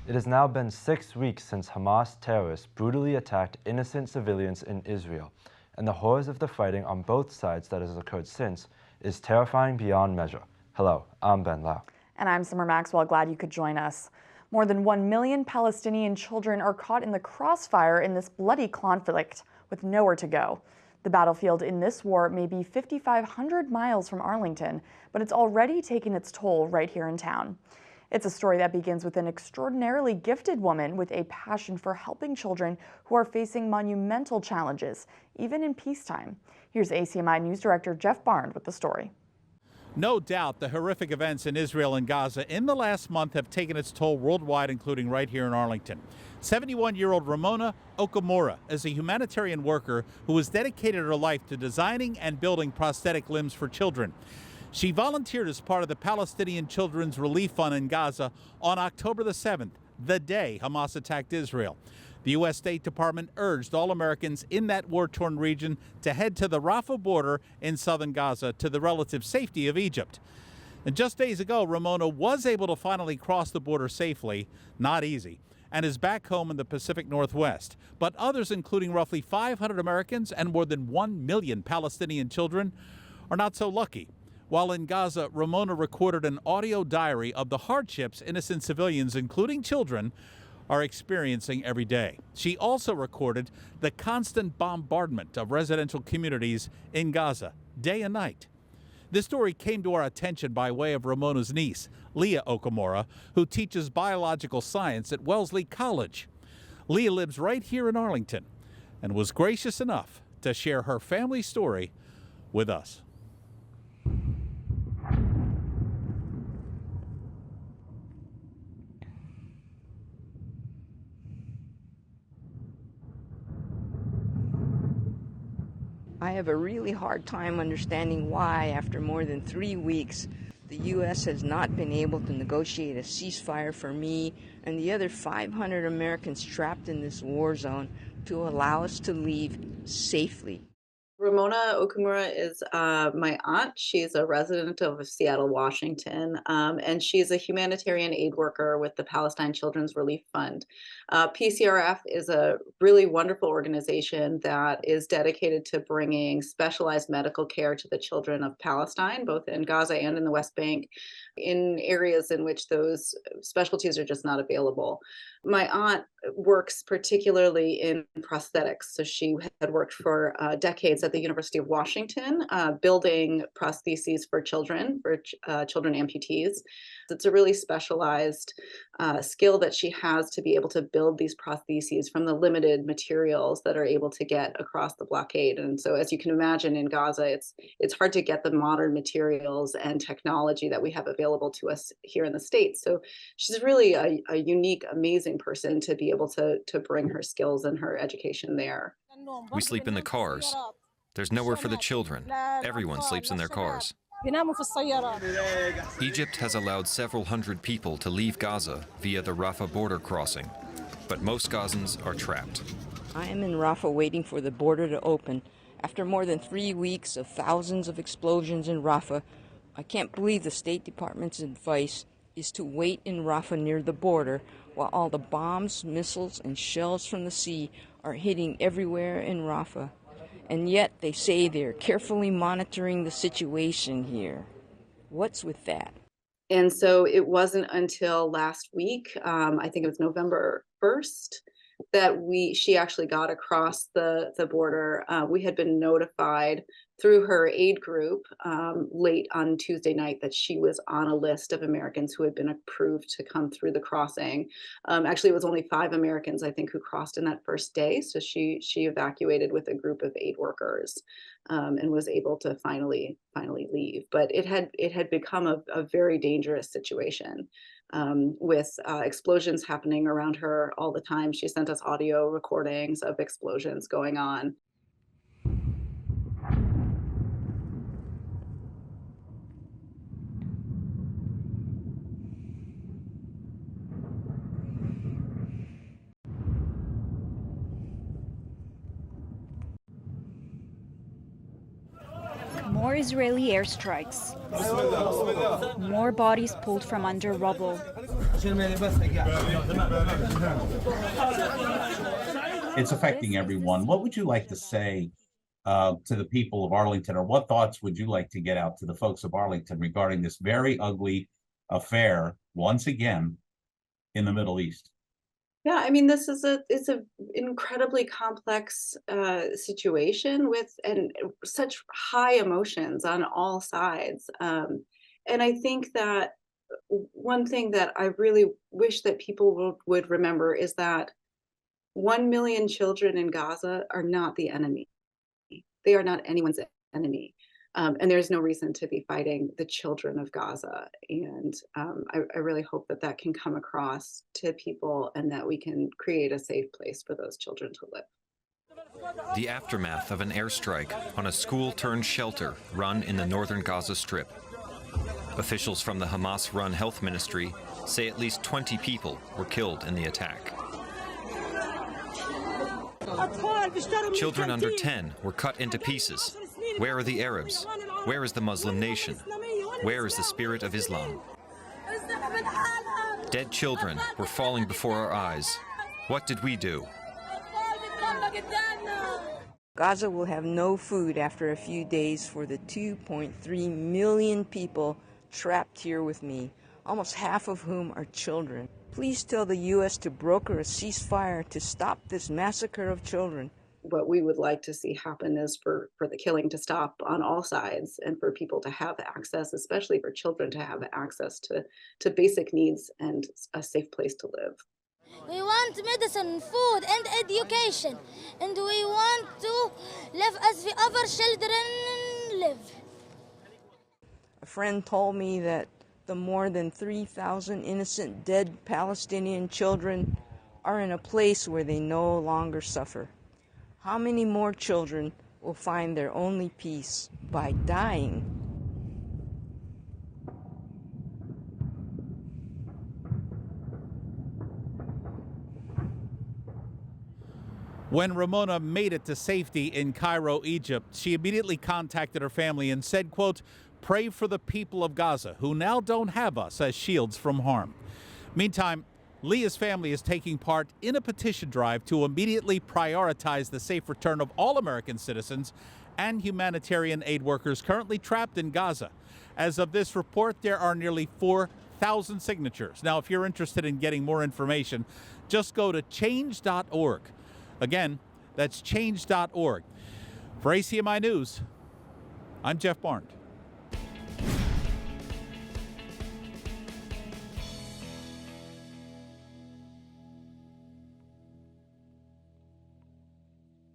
It has now been 6 weeks since Hamas terrorists brutally attacked innocent civilians in Israel, and the horrors of the fighting on both sides that has occurred since is terrifying beyond measure. Hello, I'm Ben Lau. And I'm Summer Maxwell, glad you could join us. More than 1 million Palestinian children are caught in the crossfire in this bloody conflict with nowhere to go. The battlefield in this war may be 5,500 miles from Arlington, but it's already taken its toll right here in town. It's a story that begins with an extraordinarily gifted woman with a passion for helping children who are facing monumental challenges, even in peacetime. Here's ACMi News Director Jeff Barnes with the story. No doubt the horrific events in Israel and Gaza in the last month have taken its toll worldwide, including right here in Arlington. 71-year-old Ramona Okamura is a humanitarian worker who has dedicated her life to designing and building prosthetic limbs for children. She volunteered as part of the Palestinian Children's Relief Fund in Gaza on October the 7th, the day Hamas attacked Israel. The U.S. State Department urged all Americans in that war-torn region to head to the Rafah border in southern Gaza to the relative safety of Egypt. And just days ago, Ramona was able to finally cross the border safely, not easy, and is back home in the Pacific Northwest. But others, including roughly 500 Americans and more than 1 million Palestinian children, are not so lucky. While in Gaza, Ramona recorded an audio diary of the hardships innocent civilians, including children, are experiencing every day. She also recorded the constant bombardment of residential communities in Gaza, day and night. This story came to our attention by way of Ramona's niece, Leah Okamura, who teaches biological science at Wellesley College. Leah lives right here in Arlington and was gracious enough to share her family story with us. I have a really hard time understanding why, after more than 3 weeks, the U.S. has not been able to negotiate a ceasefire for me and the other 500 Americans trapped in this war zone to allow us to leave safely. Ramona Okamura is my aunt. She's a resident of Seattle, Washington, and she's a humanitarian aid worker with the Palestine Children's Relief Fund. PCRF is a really wonderful organization that is dedicated to bringing specialized medical care to the children of Palestine, both in Gaza and in the West Bank, in areas in which those specialties are just not available. My aunt works particularly in prosthetics. So she had worked for decades at the University of Washington, building prostheses for children amputees. It's a really specialized skill that she has to be able to build these prostheses from the limited materials that are able to get across the blockade. And so, as you can imagine, in Gaza, it's hard to get the modern materials and technology that we have available to us here in the States. So she's really a unique, amazing person to be able to bring her skills and her education there. We sleep in the cars. There's nowhere for the children. Everyone sleeps in their cars. Egypt has allowed several hundred people to leave Gaza via the Rafah border crossing, but most Gazans are trapped. I am in Rafah waiting for the border to open. After more than 3 weeks of thousands of explosions in Rafah, I can't believe the State Department's advice is to wait in Rafah near the border while all the bombs, missiles, and shells from the sea are hitting everywhere in Rafah. And yet they say they're carefully monitoring the situation here. What's with that? And so it wasn't until last week, I think it was November 1st, that she actually got across the border. We had been notified through her aid group late on Tuesday night that she was on a list of Americans who had been approved to come through the crossing. Actually, it was only 5 Americans, I think, who crossed in that first day. So she evacuated with a group of aid workers and was able to finally leave. But it had become a very dangerous situation. With explosions happening around her all the time. She sent us audio recordings of explosions going on. Israeli airstrikes. More bodies pulled from under rubble. It's affecting everyone. What would you like to say to the people of Arlington, or what thoughts would you like to get out to the folks of Arlington regarding this very ugly affair, once again, in the Middle East? Yeah, I mean, it's a incredibly complex situation with such high emotions on all sides. And I think that one thing that I really wish that people would remember is that 1 million children in Gaza are not the enemy. They are not anyone's enemy. And there's no reason to be fighting the children of Gaza. And I really hope that that can come across to people and that we can create a safe place for those children to live. The aftermath of an airstrike on a school-turned-shelter run in the northern Gaza Strip. Officials from the Hamas-run health ministry say at least 20 people were killed in the attack. Children under 10 were cut into pieces. Where are the Arabs? Where is the Muslim nation? Where is the spirit of Islam? Dead children were falling before our eyes. What did we do? Gaza will have no food after a few days for the 2.3 million people trapped here with me, almost half of whom are children. Please tell the U.S. to broker a ceasefire to stop this massacre of children. What we would like to see happen is for the killing to stop on all sides and for people to have access, especially for children to have access to basic needs and a safe place to live. We want medicine, food, and education, and we want to live as the other children live. A friend told me that the more than 3,000 innocent dead Palestinian children are in a place where they no longer suffer. How many more children will find their only peace by dying? When Ramona made it to safety in Cairo, Egypt, she immediately contacted her family and said, quote, "Pray for the people of Gaza who now don't have us as shields from harm." Meantime, Leah's family is taking part in a petition drive to immediately prioritize the safe return of all American citizens and humanitarian aid workers currently trapped in Gaza. As of this report, there are nearly 4,000 signatures. Now, if you're interested in getting more information, just go to change.org. Again, that's change.org. For ACMi News, I'm Jeff Barnes.